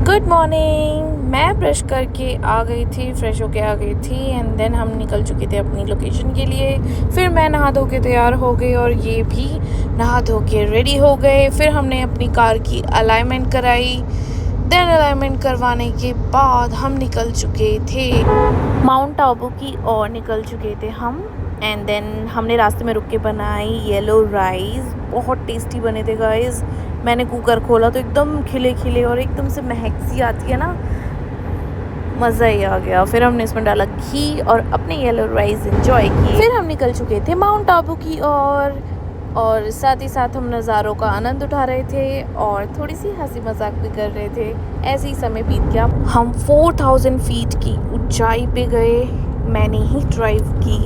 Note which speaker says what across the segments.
Speaker 1: Good morning. मैं brush करके आ गई थी, फ्रेश होके आ गई थी एंड देन हम निकल चुके थे अपनी लोकेशन के लिए। फिर मैं नहा धो के तैयार हो गई और ये भी नहा धो के रेडी हो गए। फिर हमने अपनी कार की अलाइनमेंट कराई। देन अलाइनमेंट करवाने के बाद हम निकल चुके थे माउंट आबू की ओर निकल चुके थे हम। एंड देन हमने रास्ते में रुक के बनाई येलो राइस। बहुत टेस्टी बने थे गाइस। मैंने कुकर खोला तो एकदम खिले खिले और एकदम से महक सी आती है ना, मज़ा ही आ गया। फिर हमने इसमें डाला घी और अपने येलो राइस एंजॉय किए। फिर हम निकल चुके थे माउंट आबू की ओर और साथ ही साथ हम नज़ारों का आनंद उठा रहे थे और थोड़ी सी हंसी मजाक भी कर रहे थे। ऐसे ही समय बीत गया। हम 4000 फीट की ऊंचाई पे गए। मैंने ही ड्राइव की,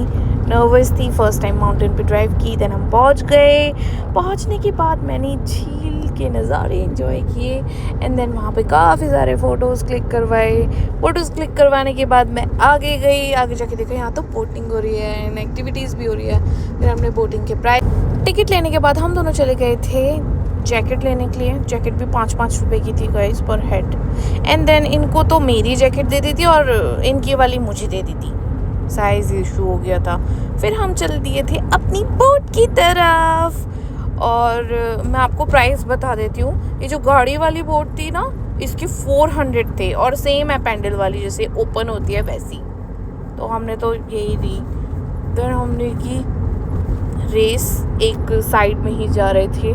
Speaker 1: नर्वस थी, फर्स्ट टाइम माउंटेन पे ड्राइव की। देन हम पहुंच गए। पहुंचने के बाद मैंने झील के नज़ारे एंजॉय किए एंड देन वहाँ पे काफ़ी सारे फ़ोटोज़ क्लिक करवाए। फ़ोटोज़ क्लिक करवाने के बाद मैं आगे गई। आगे जाके देखा यहाँ तो बोटिंग हो रही है एंड एक्टिविटीज़ भी हो रही है। फिर हमने बोटिंग के प्राइस टिकट लेने के बाद हम दोनों चले गए थे जैकेट लेने के लिए। जैकेट भी 5-5 रुपए की थी गाइस पर हेड। एंड देन इनको तो मेरी जैकेट दे दी थी और इनकी वाली मुझे दे दी थी, साइज़ इशू हो गया था। फिर हम चल दिए थे अपनी बोट की तरफ और मैं आपको प्राइस बता देती हूँ। ये जो गाड़ी वाली बोट थी ना, इसकी 400 थे और सेम है पैंडल वाली, जैसे ओपन होती है वैसी। तो हमने तो यही ली। फिर हमने की रेस, एक साइड में ही जा रहे थे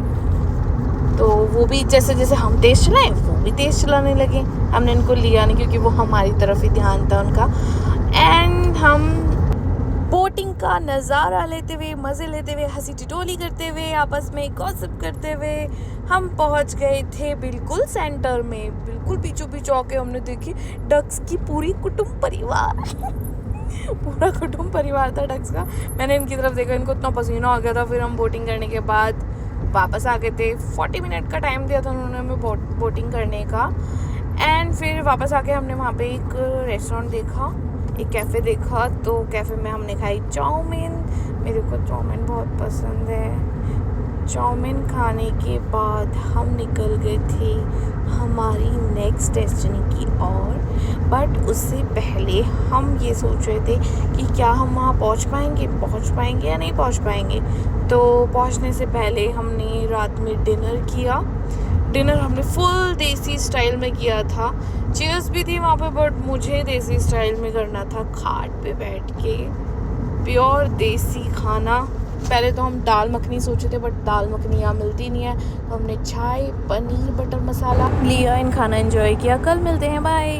Speaker 1: तो वो भी जैसे जैसे हम तेज़ चलाएं वो भी तेज़ चलाने लगे। हमने इनको लिया नहीं क्योंकि वो हमारी तरफ ही ध्यान था उनका। एंड हम बोटिंग का नज़ारा लेते हुए, मज़े लेते हुए, हंसी टिटोली करते हुए, आपस में गॉसिप करते हुए हम पहुंच गए थे बिल्कुल सेंटर में। बिल्कुल बीचों बीच आके हमने देखी डक्स की पूरी कुटुंब परिवार पूरा कुटुंब परिवार था डक्स का। मैंने इनकी तरफ देखा, इनको इतना पसीना आ गया था। फिर हम बोटिंग करने के बाद वापस आ गए थे। 40 मिनट का टाइम दिया था उन्होंने हमें बोटिंग करने का। एंड फिर वापस आके हमने वहाँ पे एक रेस्टोरेंट देखा, एक कैफ़े देखा। तो कैफ़े में हमने खाई चाउमीन। मेरे को चाउमीन बहुत पसंद है। चाउमीन खाने के बाद हम निकल गए थे हमारी नेक्स्ट डेस्टिनी की ओर। बट उससे पहले हम ये सोच रहे थे कि क्या हम वहाँ पहुँच पाएंगे या नहीं पहुँच पाएंगे। तो पहुँचने से पहले हमने रात में डिनर किया। डिनर हमने फुल देसी स्टाइल में किया था। चेयर्स भी थी वहाँ पे बट मुझे देसी स्टाइल में करना था, खाट पे बैठ के प्योर देसी खाना। पहले तो हम दाल मखनी सोचे थे बट दाल मखनी यहाँ मिलती नहीं है। तो हमने चाय, पनीर बटर मसाला लिया, इन खाना एंजॉय किया। कल मिलते हैं, बाय।